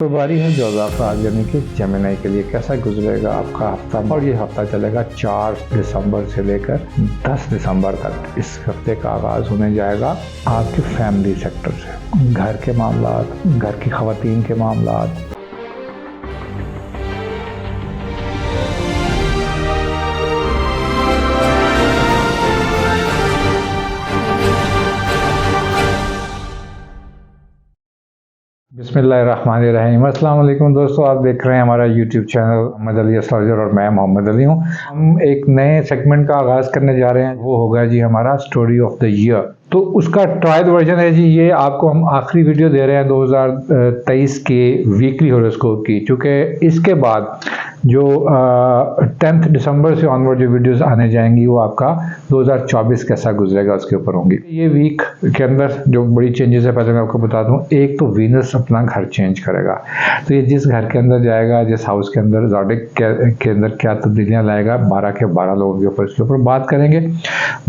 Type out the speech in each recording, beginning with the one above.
तो बारी है जोज़ाफ़ यानी कि जेमिनी के लिए कैसा गुजरेगा आपका हफ्ता। और ये हफ्ता चलेगा 4 दिसंबर से लेकर 10 दिसंबर तक। इस हफ्ते का आगाज़ होने जाएगा आपके फैमिली सेक्टर से, घर के मामलात, घर की ख़वातीन के मामलात। बिस्मिल्लाहिर्रहमानिर्रहीम। अस्सलाम वालेकुम दोस्तों, आप देख रहे हैं हमारा YouTube channel Mohammad Ali astrologer और मैं मोहम्मद अली हूँ। हम एक नए सेगमेंट का आगाज़ करने जा रहे हैं, वो होगा जी हमारा स्टोरी ऑफ द ईयर। तो उसका ट्रायल वर्जन है जी, ये आपको हम आखिरी वीडियो दे रहे हैं 2023 के वीकली हॉरोस्कोप की, चूँकि इसके बाद जो 10 दिसंबर से ऑनवर्ड जो वीडियोस आने जाएंगी वो आपका 2024 कैसा गुजरेगा उसके ऊपर होंगी। ये वीक के अंदर जो बड़ी चेंजेस है, पहले मैं आपको बता दूं। एक तो वीनस अपना घर चेंज करेगा, तो ये जिस घर के अंदर जाएगा, जिस हाउस के अंदर, ज़ोडिक के अंदर क्या तब्दीलियाँ लाएगा, 12 के 12 लोगों के ऊपर, इसके ऊपर बात करेंगे।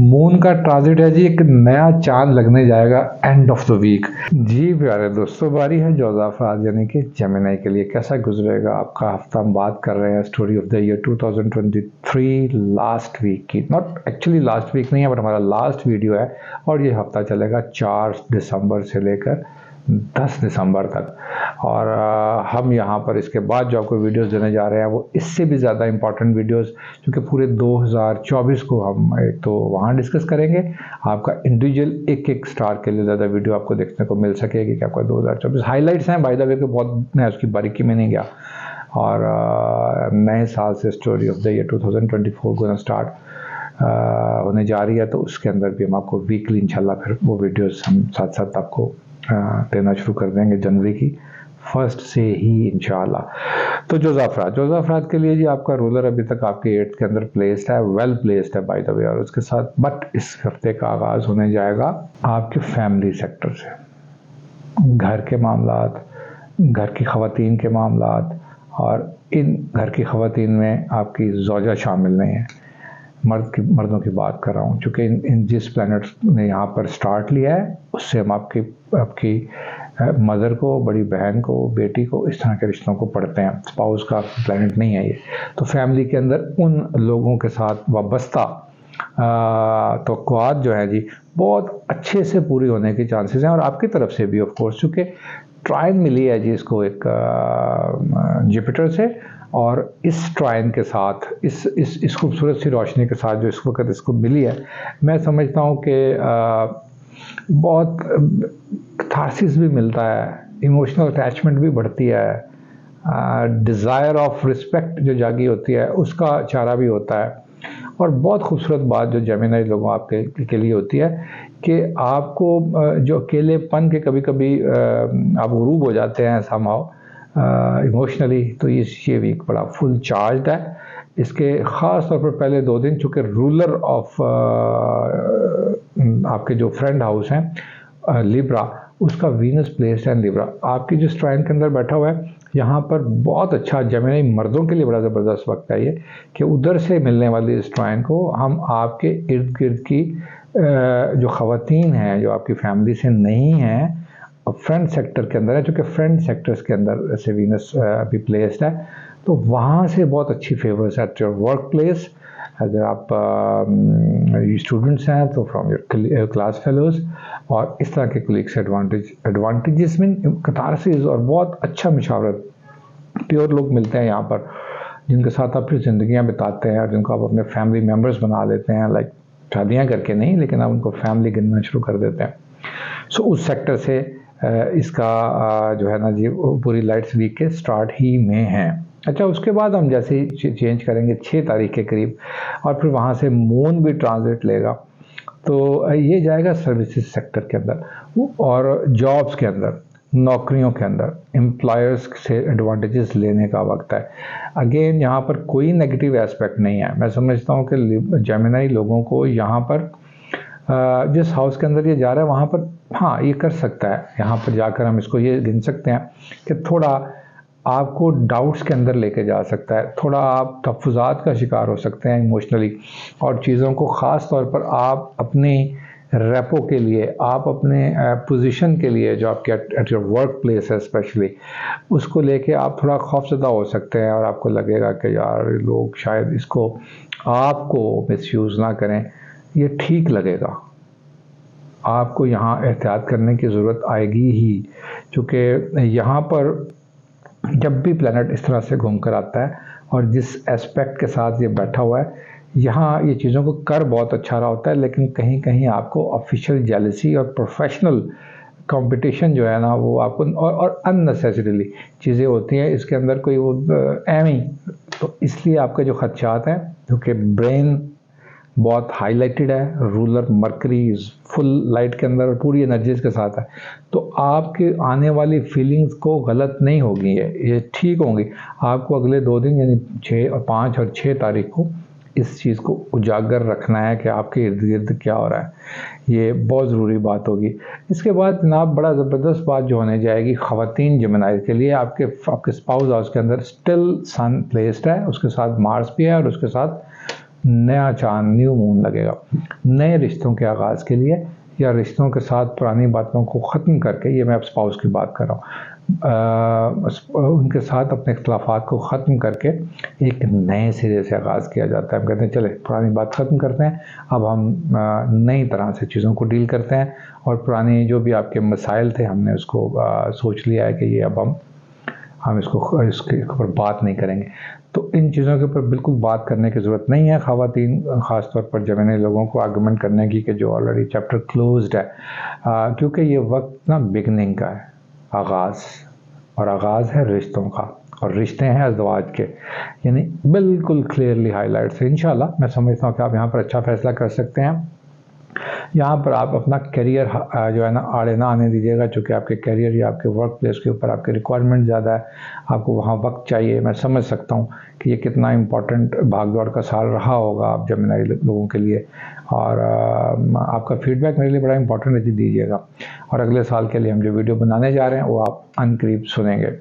मून का ट्रांजिट है जी, एक नया चांद लगने जाएगा एंड ऑफ द वीक। जी प्यारे दोस्तों, बारी है जोज़ाफ़ यानी कि जेमिनी के लिए कैसा गुजरेगा आपका हफ्ता। हम बात कर रहे हैं story of the year 2023 last week की। नॉट एक्चुअली लास्ट वीक नहीं है, बट हमारा लास्ट वीडियो है और ये हफ्ता चलेगा 4 दिसंबर से लेकर 10 दिसंबर तक। और हम यहाँ पर इसके बाद जो आपको वीडियोस देने जा रहे हैं वो इससे भी ज़्यादा इंपॉर्टेंट वीडियोस, क्योंकि पूरे 2024 को हम एक तो वहाँ डिस्कस करेंगे। आपका इंडिविजुअल एक एक स्टार के लिए ज़्यादा वीडियो आपको देखने को मिल सकेगी कि आपका 2024 हाईलाइट्स हैं। बाय द वे कि बहुत मैं उसकी बारीकी में नहीं गया। और नए साल से स्टोरी ऑफ द ईयर 2024 को स्टार्ट होने जा रही है, तो उसके अंदर भी हम आपको वीकली इंशाल्लाह फिर वो वीडियोस हम साथ साथ आपको देना शुरू कर देंगे जनवरी की फर्स्ट से ही इंशाल्लाह। तो जोज़ाफ़ के लिए जी आपका रूलर अभी तक आपके 8th के अंदर प्लेस्ड है, वेल प्लेस्ड है बाय द वे। और उसके साथ बट इस हफ्ते का आगाज़ होने जाएगा आपके फैमिली सेक्टर से, घर के मामलात, घर की ख़वातीन के मामलात। और इन घर की ख़वातीन में आपकी ज़ौजा शामिल नहीं है, मर्दों की बात कर रहा हूँ, चूँकि इन जिस प्लैनेट ने यहाँ पर स्टार्ट लिया है उससे हम आपकी मदर को, बड़ी बहन को, बेटी को, इस तरह के रिश्तों को पढ़ते हैं। स्पाउस का प्लैनेट नहीं है ये। तो फैमिली के अंदर उन लोगों के साथ वाबस्ता तवक्कुआत जो है जी बहुत अच्छे से पूरी होने की चांसेस हैं, और आपकी तरफ से भी ऑफ कोर्स, चूँकि ट्राइन मिली है जी इसको एक जुपिटर से। और इस ट्राइन के साथ, इस खूबसूरत सी रोशनी के साथ जो इस वक्त इसको मिली है, मैं समझता हूँ कि बहुत कैथारसिस भी मिलता है, इमोशनल अटैचमेंट भी बढ़ती है, डिज़ायर ऑफ रिस्पेक्ट जो जागी होती है उसका चारा भी होता है। और बहुत खूबसूरत बात जो जेमिनी लोगों आपके के लिए होती है कि आपको जो अकेलेपन के कभी कभी आप गुरूब हो जाते हैं समहाउ इमोशनली, तो ये वीक बड़ा फुल चार्ज है। इसके ख़ास तौर पर पहले 2 दिन, चूँकि रूलर ऑफ आपके जो फ्रेंड हाउस हैं लिब्रा, उसका वीनस प्लेस है लिब्रा। आपकी जो स्ट्राइन के अंदर बैठा हुआ है, यहाँ पर बहुत अच्छा जेमिनी मर्दों के लिए बड़ा ज़बरदस्त वक्त है ये, कि उधर से मिलने वाली इस ट्राइन को हम आपके इर्द गिर्द की जो ख़वातीन हैं जो आपकी फैमिली से नहीं हैं, फ्रेंड सेक्टर के अंदर है, चूँकि फ्रेंड सेक्टर्स के अंदर से वीनस अभी प्लेस्ड है, तो वहाँ से बहुत अच्छी favours at your work place. अगर आप स्टूडेंट्स हैं तो फ्रॉम योर क्लास फेलोज़, और इस तरह के कोलीग्स एडवांटेजेस में कैथारसिस और बहुत अच्छा मशावरत प्योर लोग मिलते हैं यहाँ पर, जिनके साथ आप फिर ज़िंदगियाँ बिताते हैं और जिनको आप अपने फैमिली मेम्बर्स बना लेते हैं, लाइक शादियाँ करके नहीं, लेकिन आप उनको फैमिली गिनना शुरू कर देते हैं। सो उस सेक्टर से इसका जो है ना जी पूरी लाइट्स वीक के स्टार्ट ही में हैं। अच्छा, उसके बाद हम जैसे ही चेंज करेंगे 6 तारीख के करीब, और फिर वहाँ से मून भी ट्रांजिट लेगा, तो ये जाएगा सर्विसेज सेक्टर के अंदर और जॉब्स के अंदर, नौकरियों के अंदर एम्प्लॉयर्स से एडवांटेजेस लेने का वक्त है। अगेन यहाँ पर कोई नेगेटिव एस्पेक्ट नहीं है। मैं समझता हूँ कि जेमिनी लोगों को यहाँ पर जिस हाउस के अंदर ये जा रहा है वहाँ पर, हाँ ये कर सकता है, यहाँ पर जाकर हम इसको ये गिन सकते हैं कि थोड़ा आपको डाउट्स के अंदर लेके जा सकता है, थोड़ा आप तहफ़्फ़ुज़ात का शिकार हो सकते हैं इमोशनली, और चीज़ों को ख़ास तौर पर आप अपनी रेपो के लिए, आप अपने पोजीशन के लिए जो आपके एट योर वर्क प्लेस है स्पेशली, उसको लेके आप थोड़ा खौफज़दा हो सकते हैं और आपको लगेगा कि यार लोग शायद इसको आपको मिसयूज़ ना करें। ये ठीक लगेगा, आपको यहाँ एहतियात करने की ज़रूरत आएगी ही, क्योंकि यहाँ पर जब भी प्लैनेट इस तरह से घूम कर आता है और जिस एस्पेक्ट के साथ ये बैठा हुआ है, यहाँ ये चीज़ों को कर बहुत अच्छा रहा होता है, लेकिन कहीं कहीं आपको ऑफिशियल जेलसी और प्रोफेशनल कंपटीशन जो है ना वो आपको और अननेसेसरीली चीज़ें होती हैं इसके अंदर, कोई वो एमी, तो इसलिए आपके जो खदशात हैं, क्योंकि ब्रेन बहुत हाईलाइटेड है, रूलर मरकरी फुल लाइट के अंदर पूरी एनर्जीज के साथ है, तो आपके आने वाली फीलिंग्स को गलत नहीं होगी, ये ठीक होंगी। आपको अगले 2 दिन यानी 6 और 5 और 6 तारीख को इस चीज़ को उजागर रखना है कि आपके इर्द गिर्द क्या हो रहा है, ये बहुत ज़रूरी बात होगी। इसके बाद जनाब बड़ा ज़बरदस्त बात जो होने जाएगी ख़वातीन जेमिनी के लिए, आपके स्पाउस हाउस के अंदर स्टिल सन प्लेस्ड है, उसके साथ मार्स भी है और उसके साथ नया चांद न्यू मून लगेगा। नए रिश्तों के आगाज़ के लिए या रिश्तों के साथ पुरानी बातों को ख़त्म करके, ये मैं अब स्पाउस की बात कर रहा हूँ, उनके साथ अपने इख्तलाफात को ख़त्म करके एक नए सिरे से आगाज़ किया जाता है। हम कहते हैं चले पुरानी बात ख़त्म करते हैं, अब हम नई तरह से चीज़ों को डील करते हैं और पुरानी जो भी आपके मसाइल थे हमने उसको सोच लिया है कि ये अब हम इसके ऊपर बात नहीं करेंगे। तो इन चीज़ों के ऊपर बिल्कुल बात करने की ज़रूरत नहीं है ख़वातीन, ख़ास तौर पर जेमिनी लोगों को आर्गूमेंट करने की कि जो ऑलरेडी चैप्टर क्लोज्ड है, क्योंकि ये वक्त ना बिगनिंग का है, आगाज़, और आगाज़ है रिश्तों का, और रिश्ते हैं अज़वाज के, यानी बिल्कुल क्लियरली हाईलाइट से। इंशाल्लाह मैं समझता हूँ कि आप यहाँ पर अच्छा फ़ैसला कर सकते हैं। यहाँ पर आप अपना करियर जो है ना आड़े ना आने दीजिएगा, चूँकि आपके करियर या आपके वर्क प्लेस के ऊपर आपकी रिक्वायरमेंट ज़्यादा है, आपको वहाँ वक्त चाहिए। मैं समझ सकता हूँ कि ये कितना इम्पोर्टेंट भाग दौड़ का साल रहा होगा आप जेमिनी लोगों के लिए, और आपका फीडबैक मेरे लिए बड़ा इंपॉर्टेंट है, दीजिएगा। और अगले साल के लिए हम जो वीडियो बनाने जा रहे हैं वो आप अनकरीब सुनेंगे।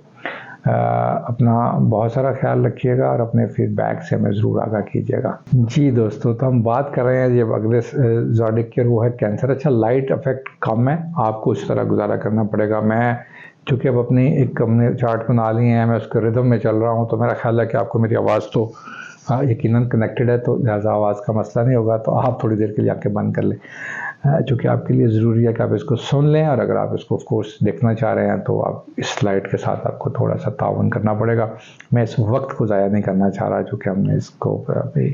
अपना बहुत सारा ख्याल रखिएगा और अपने फीडबैक से हमें ज़रूर आगाह कीजिएगा। जी दोस्तों, तो हम बात कर रहे हैं जब अगले ज़ोडिक के, वो है कैंसर। अच्छा, लाइट इफेक्ट कम है, आपको इस तरह गुजारा करना पड़ेगा। मैं चूँकि अब अपनी एक हमने चार्ट बना ली है, मैं उसके रिदम में चल रहा हूँ, तो मेरा ख्याल है कि आपको मेरी आवाज़ तो यकीनन कनेक्टेड है, तो लिहाजा आवाज़ का मसला नहीं होगा। तो आप थोड़ी देर के लिए आके बंद कर लें, चूँकि आपके लिए ज़रूरी है कि आप इसको सुन लें, और अगर आप इसको ऑफ कोर्स देखना चाह रहे हैं तो आप इस स्लाइड के साथ आपको थोड़ा सा ताउन करना पड़ेगा। मैं इस वक्त को ज़ाया नहीं करना चाह रहा, चूँकि हमने इसको अभी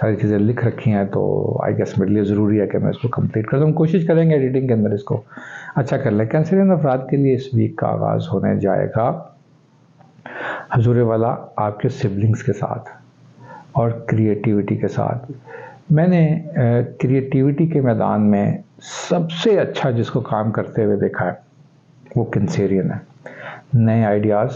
सारी चीज़ें लिख रखी हैं, तो आई गेस मेरे लिए ज़रूरी है कि मैं इसको कंप्लीट कर दूँ। कोशिश करेंगे एडिटिंग के अंदर इसको अच्छा कर लें। कैंसरियन अफराद के लिए इस वीक का आगाज़ होने जाएगा हजूर वाला आपके सिबलिंग्स के साथ और क्रिएटिविटी के साथ। मैंने क्रिएटिविटी के मैदान में सबसे अच्छा जिसको काम करते हुए देखा है वो कैंसरियन है। नए आइडियाज़,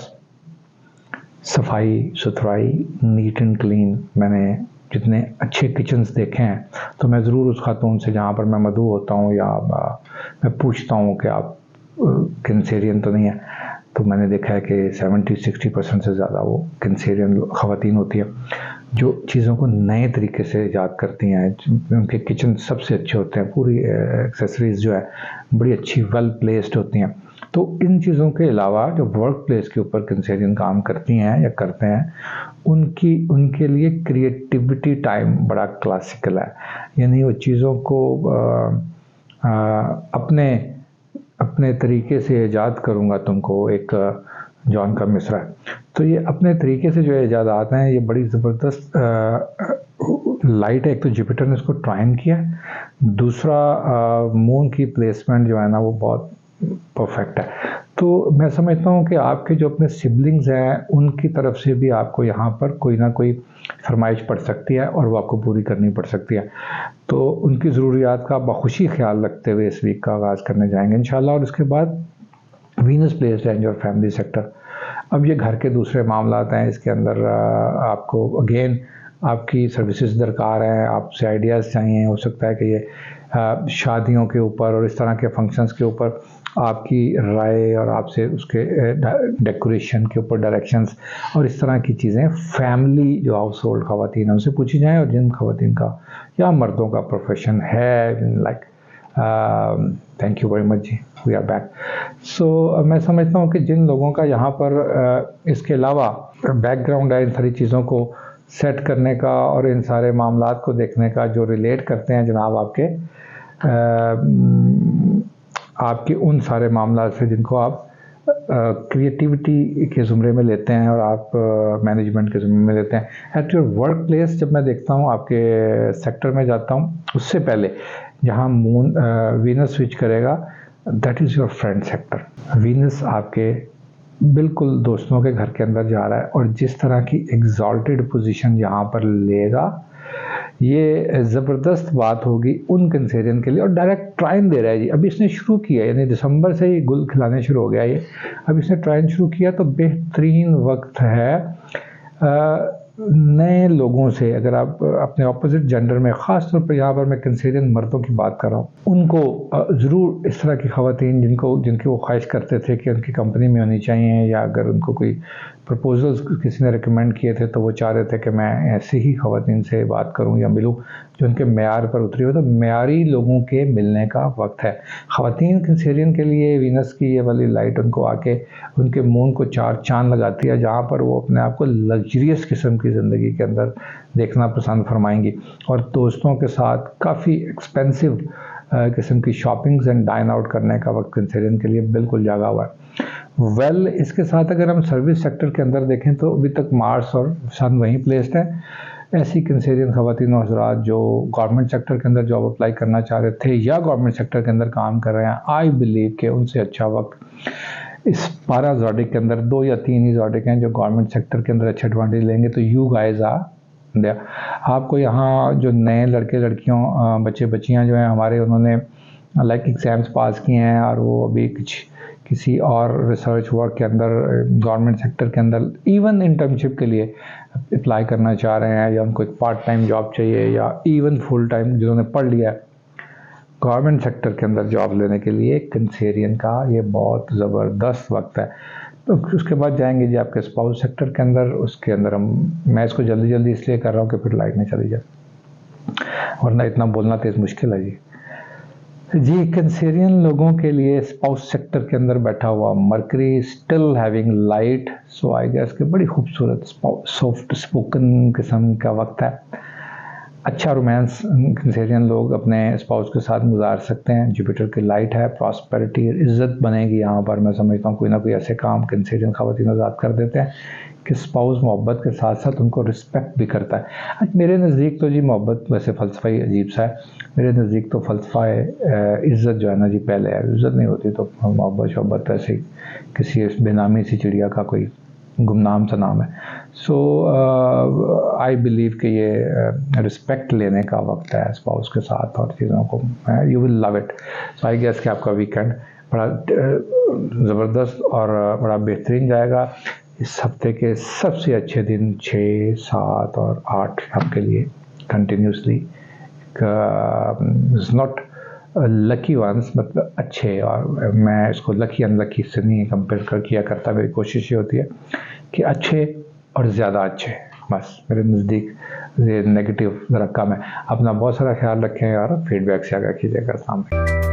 सफाई सुथराई, नीट एंड क्लीन, मैंने जितने अच्छे किचन्स देखे हैं, तो मैं ज़रूर उस खातून से जहाँ पर मैं मदऊ होता हूँ या मैं पूछता हूँ कि आप कैंसरियन तो नहीं है, तो मैंने देखा है कि 70-60% से ज़्यादा वो कैंसरियन ख़वातीन होती है जो चीज़ों को नए तरीके से ईजाद करती हैं। उनके किचन सबसे अच्छे होते हैं, पूरी एक्सेसरीज़ जो है बड़ी अच्छी वेल प्लेस्ड होती हैं। तो इन चीज़ों के अलावा जो वर्क प्लेस के ऊपर कैंसरियन काम करती हैं या करते हैं, उनके लिए क्रिएटिविटी टाइम बड़ा क्लासिकल है, यानी वो चीज़ों को अपने तरीके से ईजाद करूँगा तुमको, एक जॉन का मिसरा है। तो ये अपने तरीके से जो ईजादात हैं ये बड़ी ज़बरदस्त लाइट है। एक तो जुपिटर ने इसको ट्राइन किया है, दूसरा मून की प्लेसमेंट जो है ना वो बहुत परफेक्ट है। तो मैं समझता हूँ कि आपके जो अपने सिबलिंग्स हैं उनकी तरफ से भी आपको यहाँ पर कोई ना कोई फरमाइश पड़ सकती है और वो आपको पूरी करनी पड़ सकती है। तो उनकी ज़रूरियात का बखुशी ख्याल रखते हुए इस वीक का आगाज़ करने जाएंगे इंशाल्लाह। और उसके बाद वीनस प्लेस्ड है इन योर फैमिली सेक्टर। अब ये घर के दूसरे मामलात हैं, इसके अंदर आपको अगेन आपकी सर्विसेज दरकार हैं, आपसे आइडियाज़ चाहिए। हो सकता है कि ये शादियों के ऊपर और इस तरह के फंक्शंस के ऊपर आपकी राय और आपसे उसके डेकोरेशन के ऊपर डायरेक्शंस और इस तरह की चीज़ें फैमिली जो हाउस होल्ड ख़वातीन हैं उनसे पूछी जाएँ। और जिन ख़वातीन का या मर्दों का प्रोफेशन है like thank you very much ji, we are back. So मैं समझता हूँ कि जिन लोगों का यहाँ पर इसके अलावा बैकग्राउंड है इन सारी चीज़ों को सेट करने का और इन सारे मामलात को देखने का, जो रिलेट करते हैं जनाब आपके उन सारे मामला से जिनको आप क्रिएटिविटी के ज़ुमरे में लेते हैं और आप मैनेजमेंट के ज़ुमरे में लेते हैं। एट योर वर्क प्लेस जब मैं देखता हूँ, आपके सेक्टर में जाता हूँ, उससे पहले जहाँ मून वीनस स्विच करेगा, that is your friend sector. Venus आपके बिल्कुल दोस्तों के घर के अंदर जा रहा है और जिस तरह की एग्जॉल्टेड पोजीशन यहाँ पर लेगा, ये ज़बरदस्त बात होगी उन कैंसेरियन के लिए। और डायरेक्ट ट्राइन दे रहा है जी, अभी इसने शुरू किया, यानी दिसंबर से ही गुल खिलाने शुरू हो गया ये, अब इसने ट्राइन शुरू किया, तो बेहतरीन वक्त है नए लोगों से। अगर आप अपने ऑपोजिट जेंडर में, ख़ास तौर पर यहाँ पर मैं कैंसेरियन मर्दों की बात कर रहा हूँ, उनको ज़रूर इस तरह की ख़वातीन जिनकी वो ख्वाहिश करते थे कि उनकी कंपनी में होनी चाहिए, या अगर उनको कोई प्रपोजल्स किसी ने रिकमेंड किए थे तो वो चाह रहे थे कि मैं ऐसी ही ख़वातीन से बात करूं या मिलूं जो उनके मेयार पर उतरी हो, तो मेयारी लोगों के मिलने का वक्त है। ख़वातीन कैंसेरियन के लिए वीनस की ये वाली लाइट उनको आके उनके मून को चार चांद लगाती है, जहाँ पर वो अपने आप को लग्जरियस किस्म की ज़िंदगी के अंदर देखना पसंद फरमाएंगी। और दोस्तों के साथ काफ़ी एक्सपेंसिव किस्म की शॉपिंग्स एंड डाइन आउट करने का वक्त कैंसेरियन के लिए बिल्कुल जागा हुआ है। इसके साथ अगर हम सर्विस सेक्टर के अंदर देखें तो अभी तक मार्स और सन वहीं प्लेस्ड है। ऐसी कैंसेरियन ख़वातीन और हज़रात जो गवर्नमेंट सेक्टर के अंदर जॉब अप्लाई करना चाह रहे थे या गवर्नमेंट सेक्टर के अंदर काम कर रहे हैं, आई बिलीव कि उनसे अच्छा वक्त इस 12 ज़ोडिक के अंदर 2 या 3 ही ज़ोडिक हैं जो गवर्नमेंट सेक्टर के अंदर अच्छे एडवांटेज लेंगे। तो यू गाइज आपको यहाँ जो नए लड़के लड़कियों बच्चे बच्चियाँ जो हैं हमारे, उन्होंने लाइक एग्ज़ाम्स पास किए हैं और वो अभी किसी और रिसर्च वर्क के अंदर गवर्नमेंट सेक्टर के अंदर इवन इंटर्नशिप के लिए अप्लाई करना चाह रहे हैं, या उनको एक पार्ट टाइम जॉब चाहिए, या इवन फुल टाइम जिन्होंने पढ़ लिया है गवर्नमेंट सेक्टर के अंदर जॉब लेने के लिए, कैंसेरियन का ये बहुत ज़बरदस्त वक्त है। तो उसके बाद जाएंगे जी आपके स्पाउस सेक्टर के अंदर। उसके अंदर मैं इसको जल्दी इसलिए कर रहा हूँ कि फिर लाइट नहीं चली जाए, वरना इतना बोलना तेज़ मुश्किल है जी। कैंसेरियन लोगों के लिए स्पाउस सेक्टर के अंदर बैठा हुआ mercury still having light, so I guess कि बड़ी खूबसूरत सॉफ्ट स्पोकन किस्म का वक्त है। अच्छा रोमांस कैंसेरियन लोग अपने स्पाउस के साथ गुजार सकते हैं। जुपिटर की लाइट है, प्रॉस्पेरिटी, इज्जत बनेगी यहाँ पर। मैं समझता हूँ कोई ना कोई ऐसे काम कैंसेरियन ख़वातीन आज़ाद कर देते हैं कि स्पाउस मोहब्बत के साथ साथ उनको रिस्पेक्ट भी करता है। मेरे नज़दीक तो जी मोहब्बत वैसे फ़लसफ़ा ही अजीब सा है। मेरे नज़दीक तो फ़लसफ़ा इज़्ज़त जो है ना जी पहले है, इज़्ज़त नहीं होती तो मोहब्बत वैसे ही किसी बेनामी सी चिड़िया का कोई गुमनाम सा नाम है। सो आई बिलीव कि ये रिस्पेक्ट लेने का वक्त है स्पाउस के साथ और चीज़ों को, you will love it. So I guess कि आपका वीकेंड बड़ा ज़बरदस्त और बड़ा बेहतरीन जाएगा। इस हफ्ते के सबसे अच्छे दिन 6, 7 और 8 आपके लिए continuously, is not lucky ones, मतलब अच्छे। और मैं इसको लकी अनलकी से नहीं कंपेयर किया करता, मेरी कोशिश ये होती है कि अच्छे और ज़्यादा अच्छे, बस मेरे नज़दीक ये नेगेटिव ज़रा कम है। अपना बहुत सारा ख्याल रखें यार, फीडबैक से आगे कीजिएगा सामने।